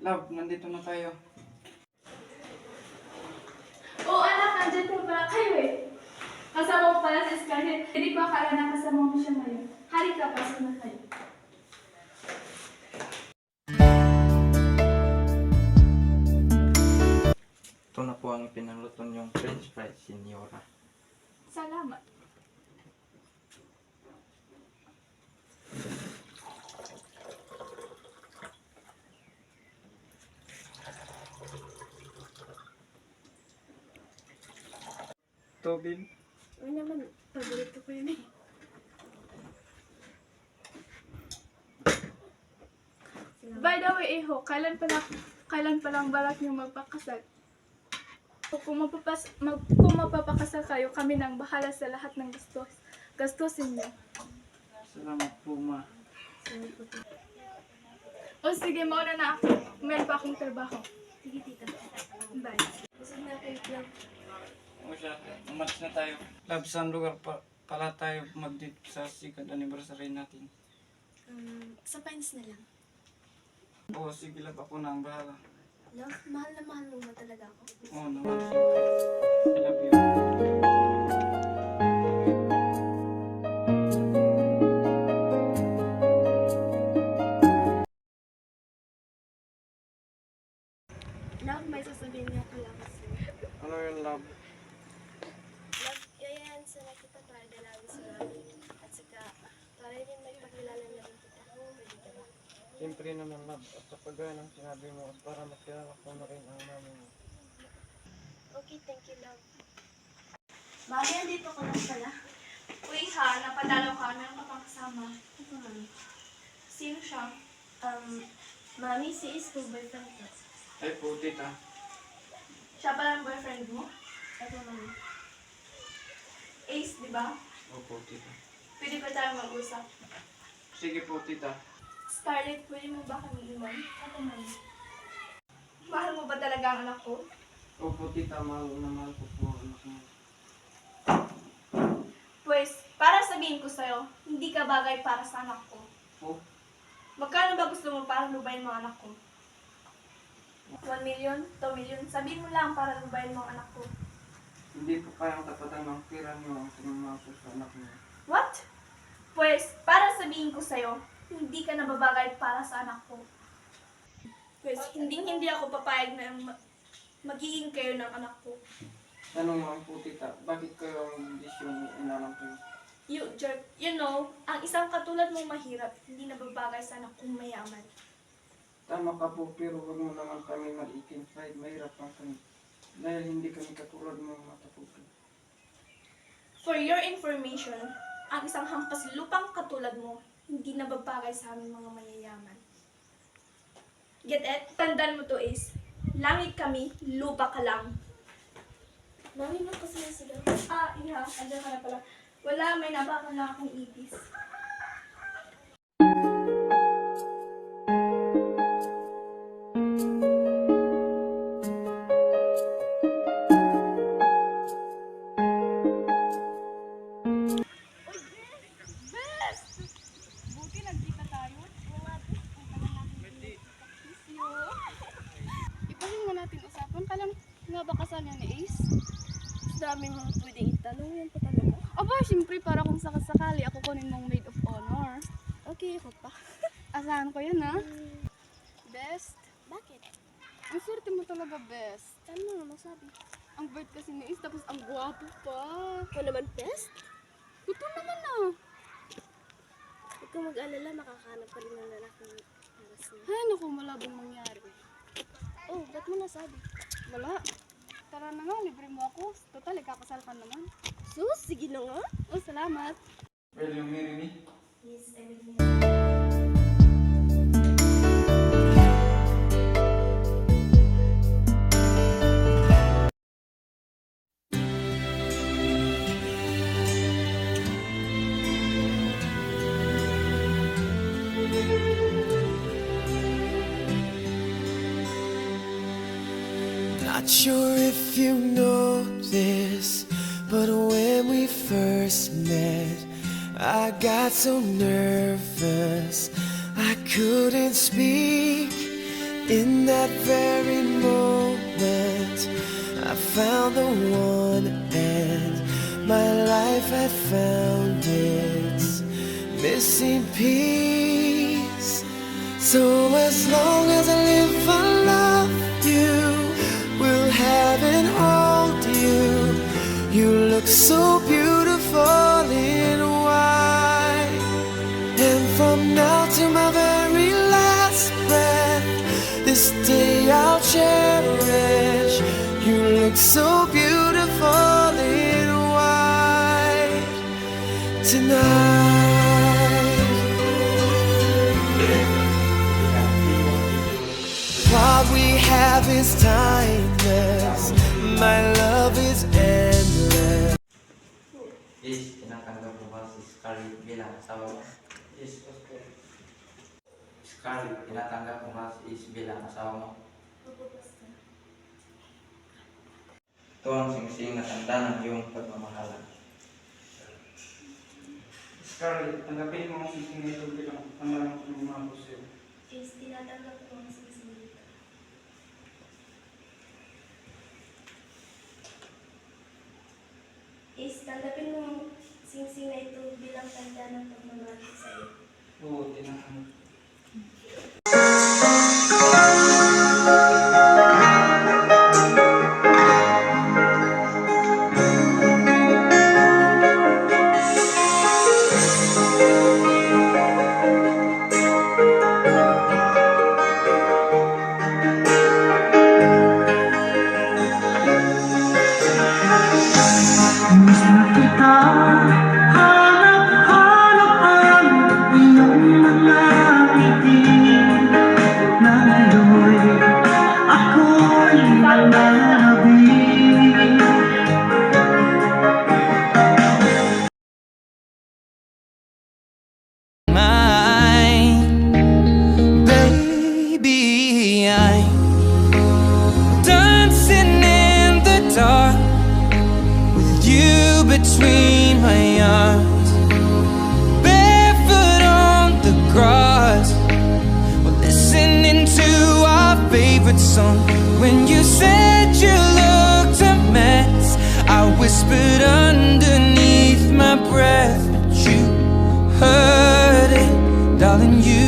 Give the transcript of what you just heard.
Love, nandito na tayo. Oo anak, nandyan po pala kayo eh. Kasama ko pala si Scarlett. Hindi ko akala na kasama mo siya ngayon. Halika, pasok na kayo. Ito na po ang ipinaluto niyong french fries, Senyora. Salamat. Tobin? Oo naman, paborito ko yun eh. By the way, Iho, kailan pa lang balak niyo magpakasal? Kung mapapakasal kayo, kami nang bahala sa lahat ng gastusin niyo. Salamat po, ma. O sige, mauna na ako. Meron pa akong trabaho. Sige, tita. Bye. Busog na kayo, Club. O siya, umalis na tayo. Love, saan lugar pala tayo mag-date sa second anniversary natin? Sa Pines na lang. Oo, sige love, ako na ang bahala. Love, mahal na mahal mo ba talaga ako? Oo naman, siyempre. I love you. Love, may sasabihin niya pala kasi. Ano yun, love? Love, yayahan sana kita para dalawin sa mami. At saka, para rin magpakilala na rin kita. Pwede ka ba? Siyempre naman, love. At sa pagaya ng sinabi mo, at para makilala ko na rin ang mami mo. Okay, thank you, love. Mami, andito ka lang pala. Uy ha, napadalaw ka. Meron ka pang kasama. Ito, mami. Sino siya? Mami, si school boyfriend ko. Ay po, tita. Siya pala ang boyfriend mo? Ito, mami. Ace, di ba? Opo, tita. Pwede ba tayo mag-usap? Sige po, tita. Scarlett, pwede mo ba kami iwan? Ito, mami. Mahal mo ba talaga ang anak ko? Opo, tita. Mahal na mahal ko po ang anak mo. Pues, para sabihin ko sa'yo, hindi ka bagay para sa anak ko. Po? Magkano ba gusto mo para lubayin mo ang anak ko? 1 million? 2 million? Sabihin mo lang para lubayin mo ang anak ko. Hindi po kayang tapatan ng pira niyo ang sinumako sa anak niyo. What? Pues, para sabihin ko sa'yo, hindi ka nababagay para sa anak ko. Pues, hindi ako papayag na magiging kayo ng anak ko. Tanong lang po, tita. Bakit kayo ang desisyon inalang kayo? You jerk. You know, ang isang katulad mong mahirap, hindi nababagay sa anak kong mayaman. Tama ka po, pero huwag mo naman kami maliitin kahit mahirap lang kami. Dahil hindi kami katulad mo matapog. For your information, ang isang hampas lupang katulad mo, hindi nababagay sa aming mga mayayaman. Get it? Tandaan mo to is, langit kami, lupa ka lang. Mami, ba't kasi nasigaw? Iha, andyan ka na pala. Wala, may nabakan lang akong ipis. Buti nagkita tayo. Ipahin nga natin usapan. Kalang nga ba kasal niya ni Ace? Sa dami mong pwedeng itanong yan pa talaga. Aba, siyempre para kung sakasakali ako kunin mong maid of honor. Okay, ako pa. Asahan ko yan ha. Best. Bakit? Ang swerte mo talaga, best. Ano mo naman sabi? Ang bait kasi ni Ace, tapos ang gwapo pa. Ikaw naman, best? Ito naman ah. Huwag kang mag-alala, makakahanap ka rin ng lalaki para sa'yo. Ay, naku, malabong mangyari. Oh, ba't mo nasabi? Wala. Tara na nga, libre mo ako. Total, ikakasal ka naman. Sus, sige na nga. Oh, salamat. Will you marry me? Yes, I will. Not sure if you know this, but when we first met, I got so nervous I couldn't speak. In that very moment, I found the one, and my life had found its missing piece. So as long as I live, I love you, will have and hold you. You look so beautiful in white, and from now to my very last breath, this day I'll cherish. You look so beautiful in white tonight. What we have is timeless. My love is endless. Is tinatanggap mo ba si Scarlett bilang asawa mo? Yes, Pastor. Scarlett, tinatanggap mo ba si Is bilang asawa mo? Ito ang singsing na tanda ng iyong pagmamahalan. Scarlett, tanggapin mo ang sising ito bilang pangalang pagmamahal ko sa'yo. Is tinatanggap ko ang sisinita. Is tanggapin mo ang singsing na ito bilang tanda ng pagmamahal ko sa iyo. Oo, tinatanggap. Baby, I'm dancing in the dark with you between my arms, barefoot on the grass. We're listening to our favorite song. When you said you looked a mess, I whispered underneath my breath, but you heard it, darling. You